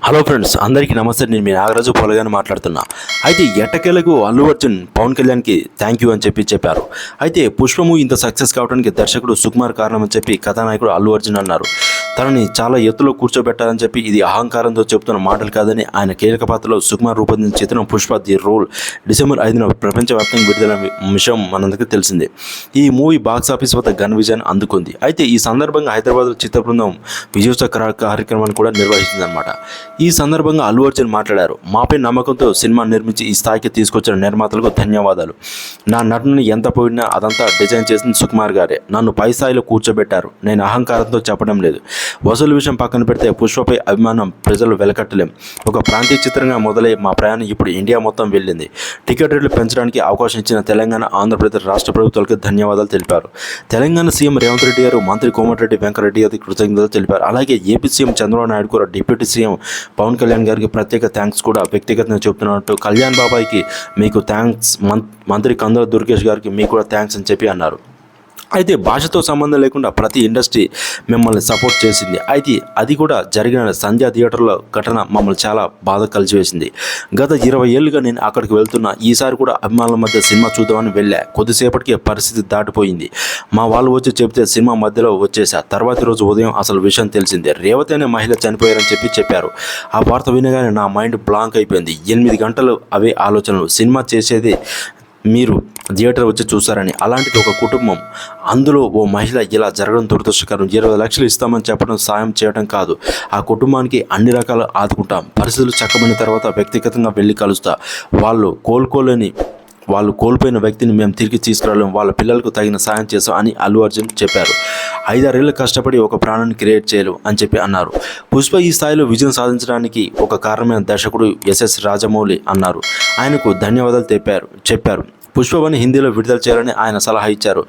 Hello friends, అందరికీ నమస్తే. నేను మీ నాగరాజు పొలగాని మాట్లాడుతున్నా. అయితే ఎట్టకేలకు అల్లు అర్జున్ పవన్ కళ్యాణ్కి థ్యాంక్ యూ అని చెప్పారు. అయితే పుష్పము ఇంత సక్సెస్ కావడానికి దర్శకుడు సుకుమార్ కారణం అని చెప్పి కథానాయకుడు అల్లు అర్జున్ అన్నారు. తనని చాలా ఎత్తులో కూర్చోబెట్టాలని చెప్పి ఇది అహంకారంతో చెబుతున్న మాటలు కాదని ఆయన కీలక పాత్రలో సుకుమార్ రూపొందించిన చిత్రం పుష్ప ది రోల్ డిసెంబర్ 5న ప్రపంచవ్యాప్తంగా విడుదల విషయం మనందరికీ తెలిసిందే. ఈ మూవీ బాక్సాఫీస్ వద్ద ఘన విజయాన్ని అందుకుంది. అయితే ఈ సందర్భంగా హైదరాబాద్లో చిత్ర బృందం విజయోత్సవ కార్యక్రమాన్ని కూడా నిర్వహించిందన్నమాట. ఈ సందర్భంగా అల్లు అర్జున్ మాట్లాడారు. మాపై నమ్మకంతో సినిమా నిర్మించి ఈ స్థాయికి తీసుకొచ్చిన నిర్మాతలకు ధన్యవాదాలు. నా నటనని ఎంత పోయినా అదంతా డిజైన్ చేసింది సుకుమార్ గారే. నన్ను పై స్థాయిలో కూర్చోబెట్టారు. నేను అహంకారంతో చెప్పడం లేదు. వసూలు విషయం పక్కన పెడితే పుష్పపై అభిమానం ప్రజలు వెలకట్టలేం. ఒక ప్రాంతీయ చిత్రంగా మొదలై మా ప్రయాణం ఇప్పుడు ఇండియా మొత్తం వెళ్ళింది. టికెట్ రేట్లు పెంచడానికి అవకాశం ఇచ్చిన తెలంగాణ, ఆంధ్రప్రదేశ్ రాష్ట్ర ప్రభుత్వాలకు ధన్యవాదాలు తెలిపారు. తెలంగాణ సీఎం రేవంత్ రెడ్డి గారు, మంత్రి కోమటిరెడ్డి వెంకరెడ్డి గారికి కృతజ్ఞతలు తెలిపారు. అలాగే ఏపీ సీఎం చంద్రబాబు నాయుడు కూడా డిప్యూటీ సీఎం పవన్ కళ్యాణ్ గారికి ప్రత్యేక థ్యాంక్స్ కూడా వ్యక్తిగతంగా చెబుతున్నట్టు. కళ్యాణ్ బాబాయ్కి మీకు థ్యాంక్స్, మంత్రి కందుల దుర్గేష్ గారికి మీకు కూడా థ్యాంక్స్ అని చెప్పి అన్నారు. అయితే భాషతో సంబంధం లేకుండా ప్రతి ఇండస్ట్రీ మిమ్మల్ని సపోర్ట్ చేసింది. అయితే అది కూడా జరిగిన సంధ్యా థియేటర్లో ఘటన మమ్మల్ని చాలా బాధ కలిసివేసింది. గత 20 ఏళ్ళుగా నేను అక్కడికి వెళ్తున్నా. ఈసారి కూడా అభిమానుల మధ్య సినిమా చూద్దామని వెళ్ళా. కొద్దిసేపటికి పరిస్థితి దాటిపోయింది. మా వాళ్ళు వచ్చి చెబితే సినిమా మధ్యలో వచ్చేసా. తర్వాతి రోజు ఉదయం అసలు విషయం తెలిసిందే. రేవతి అనే మహిళ చనిపోయారని చెప్పారు. ఆ వార్త వినగానే నా మైండ్ బ్లాంక్ అయిపోయింది. 8 గంటలు అవే ఆలోచనలు. సినిమా చేసేది మీరు థియేటర్ వచ్చి చూసారని, అలాంటిది ఒక కుటుంబం, అందులో ఓ మహిళ ఇలా జరగడం దురదృష్టకరం. 20 లక్షలు ఇస్తామని చెప్పడం సాయం చేయడం కాదు. ఆ కుటుంబానికి అన్ని రకాలు ఆదుకుంటాం. పరిస్థితులు చక్కబడిన తర్వాత వ్యక్తిగతంగా వెళ్ళి కలుస్తా. వాళ్ళు కోల్పోయిన వ్యక్తిని మేము తిరిగి తీసుకురావడం, వాళ్ళ పిల్లలకు తగిన సాయం చేస్తాం అని అల్లు అర్జున్ చెప్పారు. 5-6 ఏళ్ళు కష్టపడి ఒక ప్రాణాన్ని క్రియేట్ చేయలేం అని చెప్పి అన్నారు. పుష్ప ఈ స్థాయిలో విజయం సాధించడానికి ఒక కారణమైన దర్శకుడు ఎస్ఎస్ రాజమౌళి అన్నారు. ఆయనకు ధన్యవాదాలు చెప్పారు. పుష్పని హిందీలో విడుదల చేయాలని ఆయన సలహా ఇచ్చారు.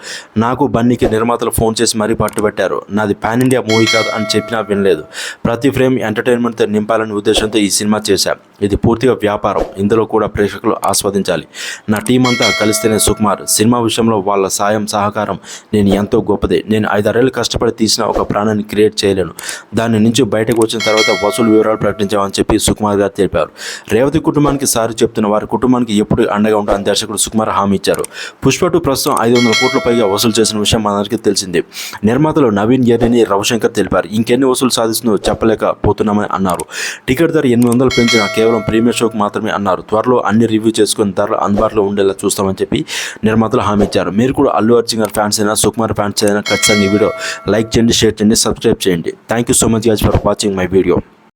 నాకు బన్నీకి నిర్మాతలు ఫోన్ చేసి మరీ పట్టుబట్టారు. నాది పాన్ ఇండియా మూవీ కాదు అని చెప్పినా వినలేదు. ప్రతి ఫ్రేమ్ ఎంటర్టైన్మెంట్తో నింపాలనే ఉద్దేశంతో ఈ సినిమా చేశాం. ఇది పూర్తిగా వ్యాపారం. ఇందులో కూడా ప్రేక్షకులు ఆస్వాదించాలి. నా టీం అంతా కలిస్తేనే సుకుమార్. సినిమా విషయంలో వాళ్ళ సాయం సహకారం నేను ఎంతో గొప్పదే. నేను 5-6 ఏళ్ళు కష్టపడి తీసిన ఒక ప్రాణాన్ని క్రియేట్ చేయలేను. దాని నుంచి బయటకు వచ్చిన తర్వాత వసూలు వివరాలు ప్రకటించామని చెప్పి సుకుమార్ గారు తెలిపారు. రేవతి కుటుంబానికి సారి చెప్తున్న వారి కుటుంబానికి ఎప్పుడు అండగా ఉంటారని దర్శకుడు సుకుమార్ హామీ ఇచ్చారు. పుష్ప 2 ప్రస్తుతం 500 కోట్ల పైగా వసూలు చేసిన విషయం మనందరికీ తెలిసిందే. నిర్మాతలు నవీన్ ఎర్రిని, రవిశంకర్ తెలిపారు. ఇంకెన్ని వసూలు సాధిస్తుందో చెప్పలేకపోతున్నామని అన్నారు. టికెట్ ధర 800 పెంచిన కేవలం ప్రీమియర్ షోకి మాత్రమే అన్నారు. త్వరలో అన్ని రివ్యూ చేసుకుని ధరలు అందుబాటులో ఉండేలా చూస్తామని చెప్పి నిర్మాతలు హామీ ఇచ్చారు. మీరు కూడా అల్లు అర్జున్ గారి ఫ్యాన్స్ అయినా, సుకుమార్ ఫ్యాన్స్ అయినా ఖచ్చితంగా ఈ వీడియో లైక్ చేయండి, షేర్ చేయండి, సబ్స్క్రైబ్ చేయండి. Thank you so much guys for watching my video.